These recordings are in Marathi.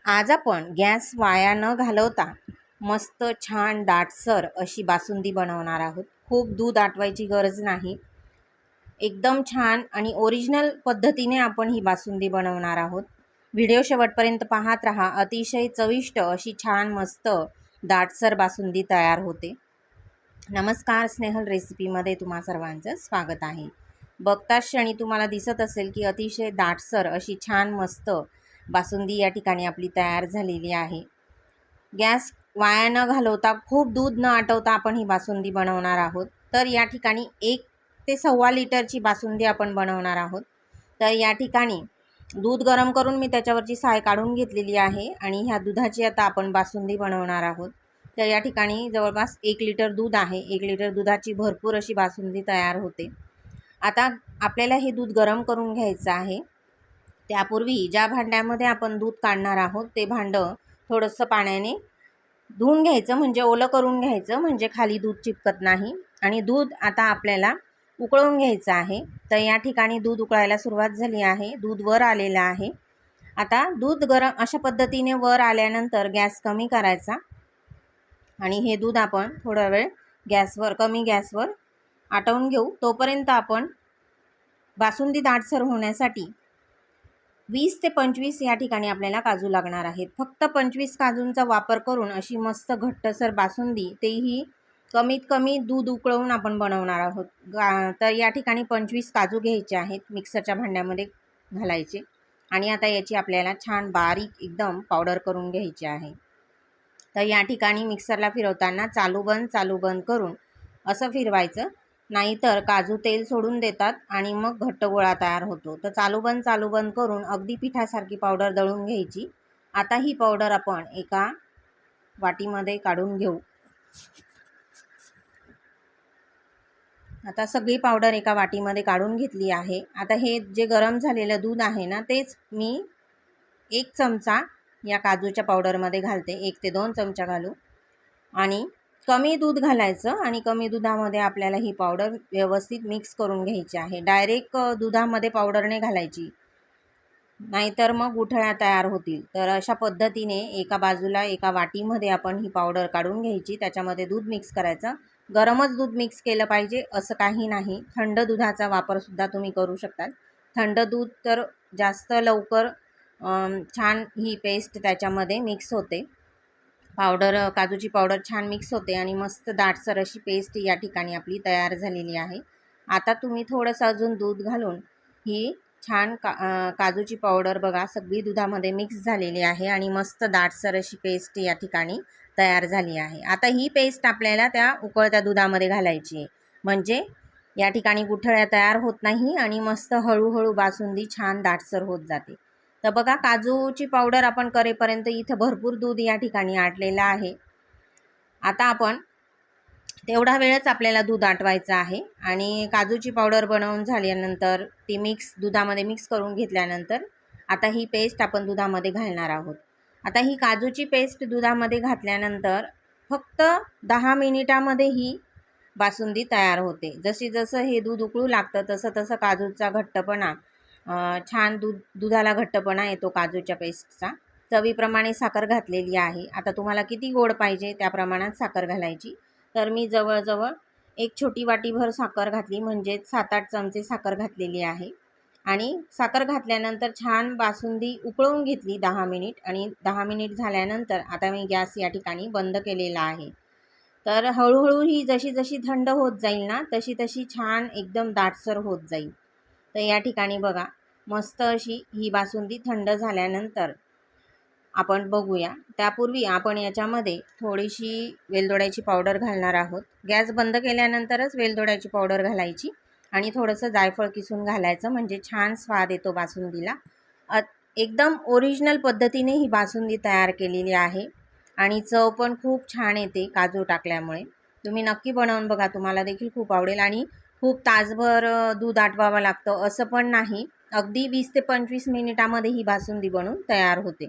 आज आपण गॅस वाया न घालवता मस्त छान दाटसर अशी बासुंदी बनवणार आहोत. खूप दूध आटवायची गरज नाही. एकदम छान आणि ओरिजिनल पद्धतीने आपण ही बासुंदी बनवणार आहोत. व्हिडिओ शेवटपर्यंत पाहत रहा. अतिशय चविष्ट अशी छान मस्त दाटसर बासुंदी तयार होते. नमस्कार, स्नेहल रेसिपीमध्ये तुम्हा सर्वांचं स्वागत आहे. बघताच क्षणी तुम्हाला दिसत असेल की अतिशय दाटसर अशी छान मस्त बासुंदी या ठिकाणी आपली तयार झालेली आहे. गॅस वाया न घालवता खूप दूध न आटवता आपण ही बासुंदी बनवणार आहोत. तर या ठिकाणी 1 ते 1.25 लिटरची बासुंदी आपण बनवणार आहोत. तर या ठिकाणी दूध गरम करून मी त्याच्यावरची साय काढून घेतलेली आहे आणि ह्या दुधाची आता आपण बासुंदी बनवणार आहोत. तर या ठिकाणी जवळपास 1 लिटर दूध आहे. 1 लिटर दुधाची भरपूर अशी बासुंदी तयार होते. आता आपल्याला हे दूध गरम करून घ्यायचं आहे. त्यापूर्वी ज्या भांड्यामध्ये आपण दूध काढणार आहोत ते भांडं थोडंसं पाण्याने धुवून घ्यायचं, म्हणजे ओलं करून घ्यायचं, म्हणजे खाली दूध चिपकत नाही. आणि दूध आता आपल्याला उकळून घ्यायचं आहे. तर या ठिकाणी दूध उकळायला सुरुवात झाली आहे. दूध वर आलेलं आहे. आता दूध गरम अशा पद्धतीने वर आल्यानंतर गॅस कमी करायचा आणि हे दूध आपण थोडा वेळ कमी गॅसवर आटवून घेऊ. तोपर्यंत आपण बासुंदी दाटसर होण्यासाठी 20 ते 25 या ठिकाणी आपल्याला काजू लागणार आहेत. फक्त 25 काजूंचा वापर करून अशी मस्त घट्टसर बासुंदी, तेही कमीत कमी दूध उकळवून आपण बनवणार आहोत. तर या ठिकाणी 25 काजू घ्यायचे आहेत, मिक्सरच्या भांड्यामध्ये घालायचे आणि आता याची आपल्याला छान बारीक एकदम पावडर करून घ्यायची आहे. तर या ठिकाणी मिक्सरला फिरवताना चालू बंद करून असं फिरवायचं, नाहीतर काजू तेल सोडून देतात आणि मग घट्ट गोळा तयार होतो. तर चालू बंद करून अगदी पिठासारखी पावडर दळून घ्यायची. आता ही पावडर आपण एका वाटीमध्ये काढून घेऊ. आता सगळी पावडर एका वाटीमध्ये काढून घेतली आहे. आता हे जे गरम झालेलं दूध आहे ना, तेच मी 1 चमचा या काजूच्या पावडरमध्ये घालते. 1 ते 2 चमचा घालू आणि कमी दूध घालायचं आणि कमी दुधामध्ये आपल्याला ही पावडर व्यवस्थित मिक्स करून घ्यायची आहे. डायरेक्ट दुधामध्ये पावडर नाही घालायची, नाहीतर मग गुठळ्या तयार होतील. तर अशा पद्धतीने एका बाजूला एका वाटीमध्ये आपण ही पावडर काढून घ्यायची. त्याच्यामध्ये दूध मिक्स करायचं. गरमच दूध मिक्स केलं पाहिजे असं काही नाही. थंड दुधाचा वापरसुद्धा तुम्ही करू शकता. थंड दूध तर जास्त लवकर छान ही पेस्ट त्याच्यामध्ये मिक्स होते. काजूची पावडर छान मिक्स होते आणि मस्त दाटसर अशी पेस्ट या ठिकाणी आपली तयार झालेली आहे. आता तुम्ही थोडंसं अजून दूध घालून ही छान काजूची पावडर बघा सगळी दुधामध्ये मिक्स झालेली आहे आणि मस्त दाटसर अशी पेस्ट या ठिकाणी तयार झाली आहे. आता ही पेस्ट आपल्याला त्या उकळत्या दुधामध्ये घालायची आहे, म्हणजे या ठिकाणी गुठळ्या तयार होत नाही आणि मस्त हळूहळू बासुंदी छान दाटसर होत जाते. तर बघा, काजूची पावडर आपण करेपर्यंत इथं भरपूर दूध या ठिकाणी आटलेलं आहे. आता आपण तेवढा वेळच आपल्याला दूध आटवायचं आहे आणि काजूची पावडर बनवून झाल्यानंतर ती दुधामध्ये मिक्स करून घेतल्यानंतर आता ही पेस्ट आपण दुधामध्ये घालणार आहोत. आता ही काजूची पेस्ट दुधामध्ये घातल्यानंतर फक्त 10 मिनिटामध्ये ही बासुंदी तयार होते. जसं हे दूध उकळू लागतं तसं काजूचा घट्टपणा छान दुधाला घट्टपणा येतो काजूच्या पेस्टचा. चवीप्रमाणे साखर घातलेली आहे. आता तुम्हाला किती गोड पाहिजे त्या प्रमाणात साखर घालायची. तर मी जवळजवळ 1 छोटी वाटीभर साखर घातली, म्हणजे 7-8 चमचे साखर घातलेली आहे. आणि साखर घातल्यानंतर छान बासुंदी उकळून घेतली 10 मिनिट आणि 10 मिनिट झाल्यानंतर आता मी गॅस या ठिकाणी बंद केलेला आहे. तर हळूहळू ही जशी थंड होत जाईल ना, तशी छान एकदम दाटसर होत जाईल. तर या ठिकाणी बघा मस्त अशी ही बासुंदी थंड झाल्यानंतर आपण बघूया. त्यापूर्वी आपण याच्यामध्ये थोडीशी वेलदोड्याची पावडर घालणार आहोत. गॅस बंद केल्यानंतरच वेलदोड्याची पावडर घालायची आणि थोडंसं जायफळ किसून घालायचं, म्हणजे छान स्वाद येतो बासुंदीला. एकदम ओरिजिनल पद्धतीने ही बासुंदी तयार केलेली आहे आणि चव पण खूप छान येते काजू टाकल्यामुळे. तुम्ही नक्की बनवून बघा, तुम्हाला देखील खूप आवडेल. आणि खूप तासभर दूध आटवावं लागतं असं पण नाही. अगदी 20 ते 25 मिनिटामध्ये ही बासुंदी बनून तयार होते.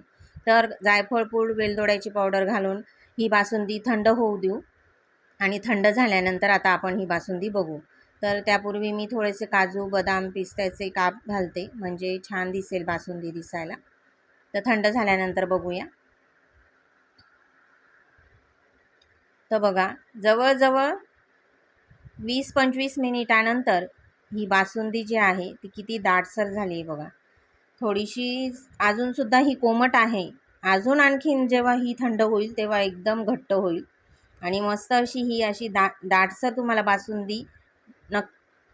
तर जायफळ पूड, वेलदोड्याची पावडर घालून ही बासुंदी थंड होऊ देऊ आणि थंड झाल्यानंतर आता आपण ही बासुंदी बघू. तर त्यापूर्वी मी थोडेसे काजू, बदाम, पिस्त्याचे काप घालते, म्हणजे छान दिसेल बासुंदी दिसायला. तर थंड झाल्यानंतर बघूया. तर बघा, जवळजवळ 20-25 मिनिटानंतर ही बासुंदी जी आहे ती किती दाटसर झाली आहे बघा. थोडीशी अजूनसुद्धा ही कोमट आहे. अजून आणखीन जेव्हा ही थंड होईल तेव्हा एकदम घट्ट होईल आणि मस्त अशी ही अशी दाटसर तुम्हाला बासुंदी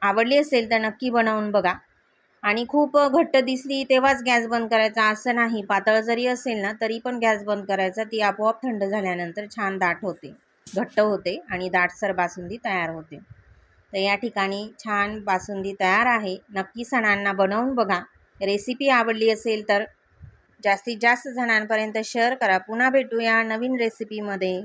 आवडली असेल तर नक्की बनवून बघा. आणि खूप घट्ट दिसली तेव्हाच गॅस बंद करायचा असं नाही. पातळ जरी असेल ना तरी पण गॅस बंद करायचा. ती आपोआप थंड झाल्यानंतर छान दाट होते, घट्ट होते आणि दाटसर बासुंदी तयार होते. तर या ठिकाणी छान बासुंदी तयार आहे. नक्की सणांना बनवून बघा. रेसिपी आवडली असेल तर जास्तीत जास्त जणांपर्यंत शेअर करा. पुन्हा भेटूया नवीन रेसिपीमध्ये.